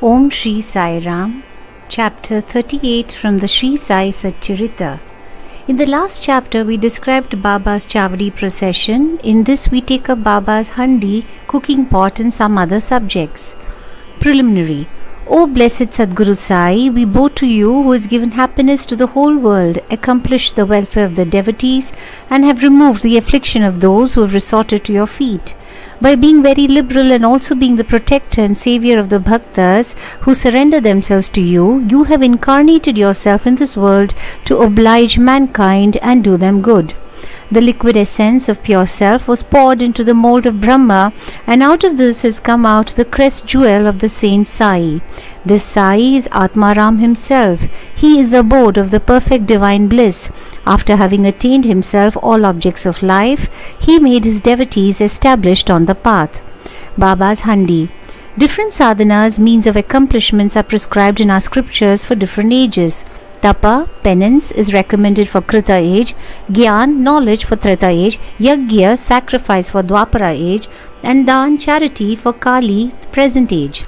Om Shirdi Sai Ram, Chapter 38 from the Shirdi Sai Satcharita. In the last chapter, we described Baba's Chavadi procession. In this, we take up Baba's handi, cooking pot, and some other subjects. Preliminary. O blessed Sadguru Sai, we bow to you who has given happiness to the whole world, accomplished the welfare of the devotees, and have removed the affliction of those who have resorted to your feet. By being very liberal and also being the protector and savior of the bhaktas who surrender themselves to you, you have incarnated yourself in this world to oblige mankind and do them good. The liquid essence of pure self was poured into the mold of Brahma, and out of this has come out the crest jewel of the saint Sai. This Sai is Atmaram himself. He is the abode of the perfect divine bliss. After having attained himself all objects of life, he made his devotees established on the path. Baba's handi. Different sadhanas, means of accomplishments, are prescribed in our scriptures for different ages. Tapa, penance, is recommended for Krita age, Gyan, knowledge, for Treta age, Yagya, sacrifice, for Dwapara age, and Dan, charity, for Kali, present age.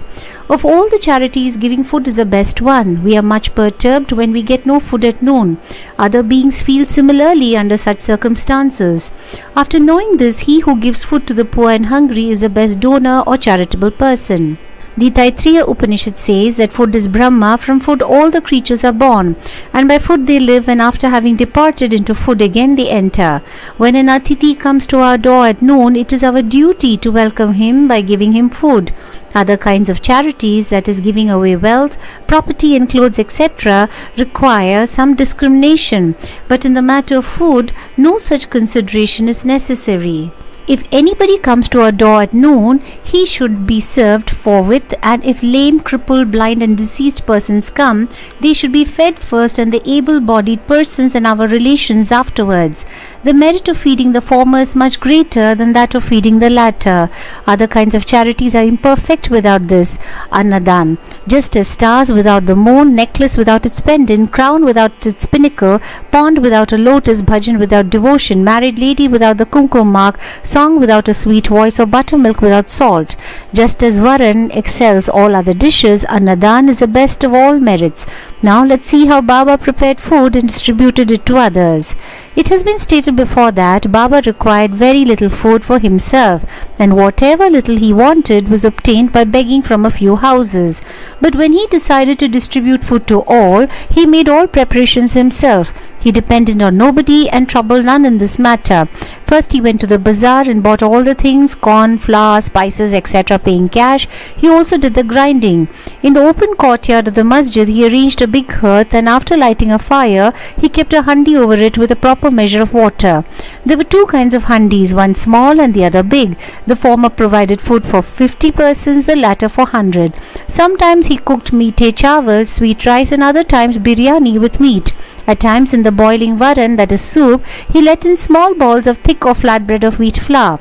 Of all the charities, giving food is the best one. We are much perturbed when we get no food at noon. Other beings feel similarly under such circumstances. After knowing this, he who gives food to the poor and hungry is the best donor or charitable person. The Taittiriya Upanishad says that food is Brahma, from food all the creatures are born, and by food they live, and after having departed into food again they enter. When an Atithi comes to our door at noon, it is our duty to welcome him by giving him food. Other kinds of charities, that is giving away wealth, property and clothes etc., require some discrimination, but in the matter of food, no such consideration is necessary. If anybody comes to our door at noon, he should be served forthwith, and if lame, crippled, blind and deceased persons come, they should be fed first, and the able-bodied persons and our relations afterwards. The merit of feeding the former is much greater than that of feeding the latter. Other kinds of charities are imperfect without this. Annadan. Just as stars without the moon, necklace without its pendant, crown without its pinnacle, pond without a lotus, bhajan without devotion, married lady without the kumkum mark, song without a sweet voice, or buttermilk without salt. Just as Varan excels all other dishes, Annadan is the best of all merits. Now let's see how Baba prepared food and distributed it to others. It has been stated before that Baba required very little food for himself, and whatever little he wanted was obtained by begging from a few houses. But when he decided to distribute food to all, he made all preparations himself. He depended on nobody and troubled none in this matter. First he went to the bazaar and bought all the things, corn, flour, spices, etc., paying cash. He also did the grinding. In the open courtyard of the masjid he arranged a big hearth, and after lighting a fire, he kept a handi over it with a proper measure of water. There were two kinds of handis, one small and the other big. The former provided food for 50 persons, the latter for 100. Sometimes he cooked meete chawal, sweet rice, and other times biryani with meat. At times in the boiling varan, that is soup, he let in small balls of thick or flat bread of wheat flour.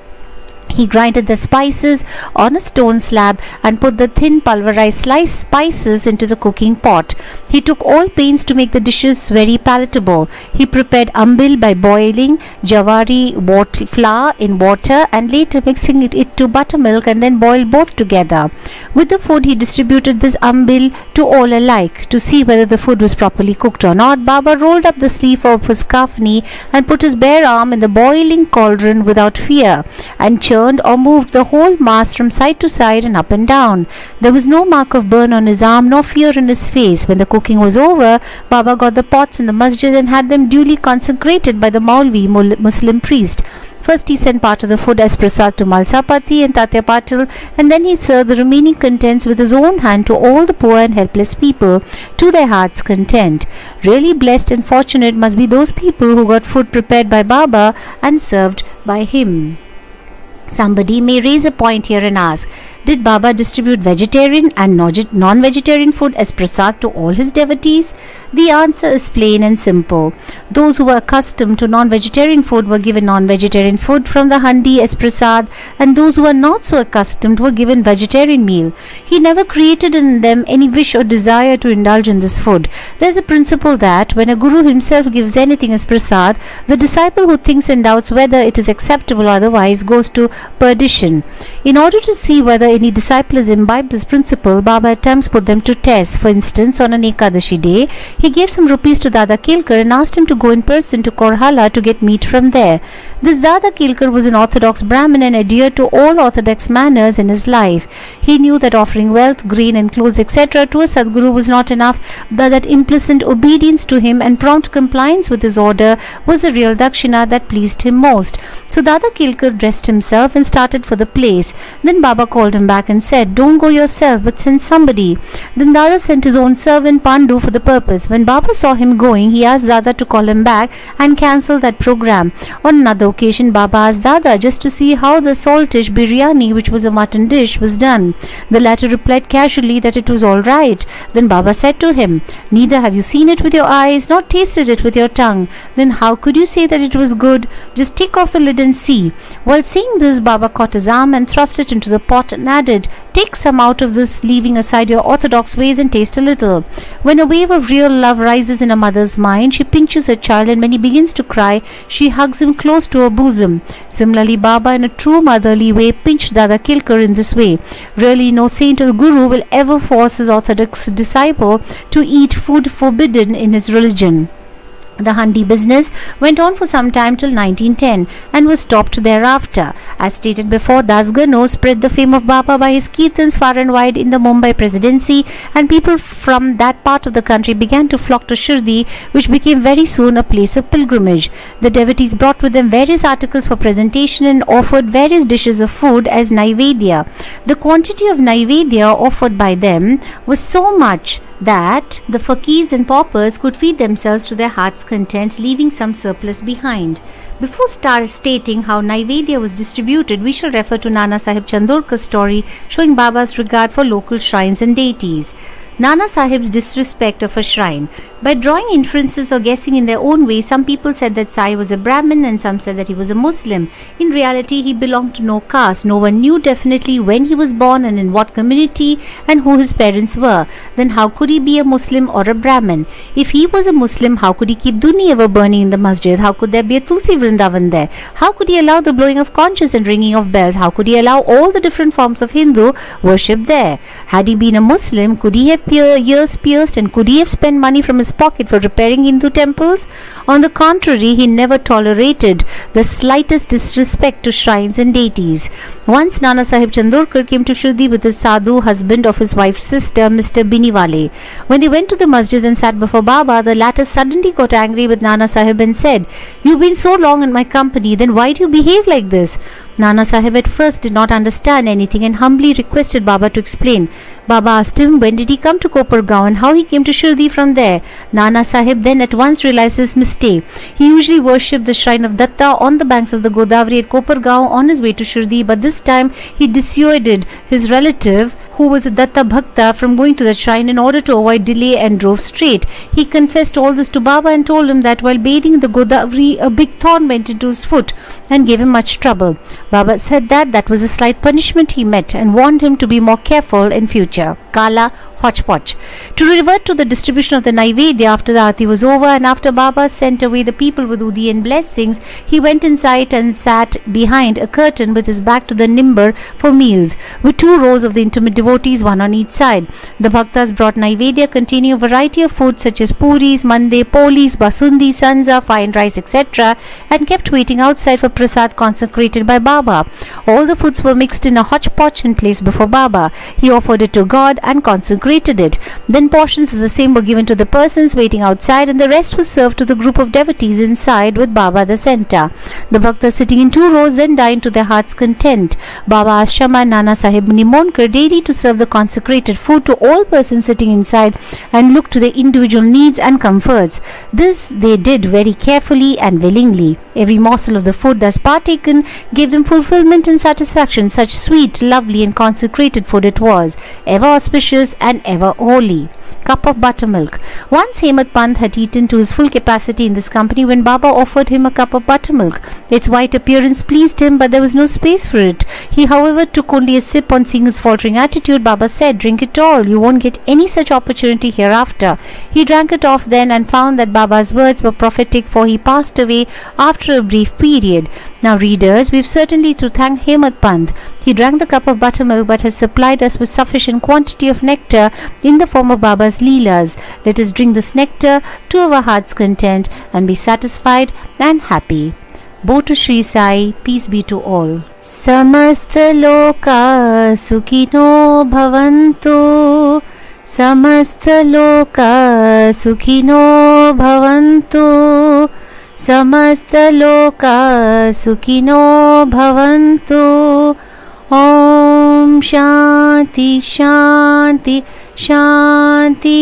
He grinded the spices on a stone slab and put the thin pulverized sliced spices into the cooking pot. He took all pains to make the dishes very palatable. He prepared ambil by boiling jawari flour in water and later mixing it to buttermilk, and then boiled both together. With the food he distributed this ambil to all alike. To see whether the food was properly cooked or not, Baba rolled up the sleeve of his kafni and put his bare arm in the boiling cauldron without fear, and churned or moved the whole mass from side to side and up and down. There was no mark of burn on his arm, nor fear in his face. When the cooking was over, Baba got the pots in the masjid and had them duly consecrated by the Maulvi Muslim priest. First he sent part of the food as prasad to Malsapati and Tatya Patil, and then he served the remaining contents with his own hand to all the poor and helpless people, to their heart's content. Really blessed and fortunate must be those people who got food prepared by Baba and served by him. Somebody may raise a point here and ask, did Baba distribute vegetarian and non-vegetarian food as prasad to all his devotees? The answer is plain and simple. Those who were accustomed to non-vegetarian food were given non-vegetarian food from the handi as prasad, and those who were not so accustomed were given vegetarian meal. He never created in them any wish or desire to indulge in this food. There is a principle that when a guru himself gives anything as prasad, the disciple who thinks and doubts whether it is acceptable or otherwise goes to perdition. In order to see whether any disciple has imbibed this principle, Baba at times put them to test. For instance, on an Ekadashi day, he gave some rupees to Dada Kelkar and asked him to go in person to Korhala to get meat from there. This Dada Kelkar was an orthodox Brahmin and adhered to all orthodox manners in his life. He knew that offering wealth, grain and clothes etc. to a Sadguru was not enough, but that implicit obedience to him and prompt compliance with his order was the real dakshina that pleased him most. So Dada Kelkar dressed himself and started for the place. Then Baba called him back and said, "Don't go yourself, but send somebody." Then Dada sent his own servant Pandu for the purpose. When Baba saw him going, he asked Dada to call him back and cancel that program. On another occasion, Baba asked Dada just to see how the saltish biryani, which was a mutton dish, was done. The latter replied casually that it was all right. Then Baba said to him, "Neither have you seen it with your eyes, nor tasted it with your tongue. Then how could you say that it was good? Just take off the lid and see." While saying this, Baba caught his arm and thrust it into the pot and added, "Take some out of this, leaving aside your orthodox ways, and taste a little." When a wave of real love rises in a mother's mind, she pinches her child, and when he begins to cry, she hugs him close to her bosom. Similarly, Baba, in a true motherly way, pinched Dada Kelkar in this way. Really, no saint or guru will ever force his orthodox disciple to eat food forbidden in his religion. The handi business went on for some time till 1910 and was stopped thereafter. As stated before, Das Gano spread the fame of Baba by his kirtans far and wide in the Mumbai presidency, and people from that part of the country began to flock to Shirdi, which became very soon a place of pilgrimage. The devotees brought with them various articles for presentation and offered various dishes of food as Naivedya. The quantity of Naivedya offered by them was so much that the fakirs and paupers could feed themselves to their heart's content, leaving some surplus behind. Before stating how Naivedya was distributed, we shall refer to Nana Sahib Chandorkar's story showing Baba's regard for local shrines and deities. Nana Sahib's disrespect of a shrine. By drawing inferences or guessing in their own way, some people said that Sai was a Brahmin and some said that he was a Muslim. In reality, he belonged to no caste. No one knew definitely when he was born and in what community and who his parents were. Then how could he be a Muslim or a Brahmin? If he was a Muslim, how could he keep Duni ever burning in the masjid? How could there be a Tulsi Vrindavan there? How could he allow the blowing of conches and ringing of bells? How could he allow all the different forms of Hindu worship there? Had he been a Muslim, could he have ears pierced, and could he have spent money from his pocket for repairing Hindu temples? On the contrary, he never tolerated the slightest disrespect to shrines and deities. Once Nana Sahib Chandorkar came to Shirdi with his sadhu husband of his wife's sister, Mr. Biniwale. When they went to the masjid and sat before Baba, the latter suddenly got angry with Nana Sahib and said, "You've been so long in my company, then why do you behave like this?" Nana Sahib at first did not understand anything and humbly requested Baba to explain. Baba asked him when did he come to Kopargaon and how he came to Shirdi from there. Nana Sahib then at once realized his mistake. He usually worshipped the shrine of Datta on the banks of the Godavari at Kopargaon on his way to Shirdi, but this time he dissuaded his relative, who was a Datta Bhakta, from going to the shrine in order to avoid delay and drove straight. He confessed all this to Baba and told him that while bathing in the Godavari, a big thorn went into his foot and gave him much trouble. Baba said that was a slight punishment he met and warned him to be more careful in future. Kala Hodgepodge. To revert to the distribution of the Naivedya after the Aarti was over and after Baba sent away the people with Udi and blessings, he went inside and sat behind a curtain with his back to the nimbar for meals, with 2 rows of the intimate devotees, one on each side. The Bhaktas brought Naivedya containing a variety of foods such as puris, mande, polis, basundi, sanza, fine rice, etc., and kept waiting outside for prasad consecrated by Baba. All the foods were mixed in a hodgepodge and placed before Baba. He offered it to God and consecrated it. Then portions of the same were given to the persons waiting outside and the rest was served to the group of devotees inside with Baba at the center. The Bhaktas sitting in 2 rows then dined to their heart's content. Baba asked Shama and Nana Sahib Nimonkar daily to serve the consecrated food to all persons sitting inside and look to their individual needs and comforts. This they did very carefully and willingly. Every morsel of the food thus partaken gave them fulfillment and satisfaction. Such sweet, lovely and consecrated food it was, ever auspicious and ever holy. Cup of buttermilk. Once Hemant Pant had eaten to his full capacity in this company when Baba offered him a cup of buttermilk. Its white appearance pleased him, but there was no space for it. He, however, took only a sip. On seeing his faltering attitude, Baba said, "Drink it all. You won't get any such opportunity hereafter." He drank it off then and found that Baba's words were prophetic, for he passed away after a brief period. Now readers, we've certainly to thank Hemad Pant. He drank the cup of buttermilk but has supplied us with sufficient quantity of nectar in the form of Baba's Leelas. Let us drink this nectar to our heart's content and be satisfied and happy. Bo to Shri Sai, peace be to all. Samastha Lokah Sukhino Bhavantu. Samastha Lokah Sukhino Bhavantu. Samastha Lokah Sukhino Bhavantu. Om Shanti Shanti Shanti.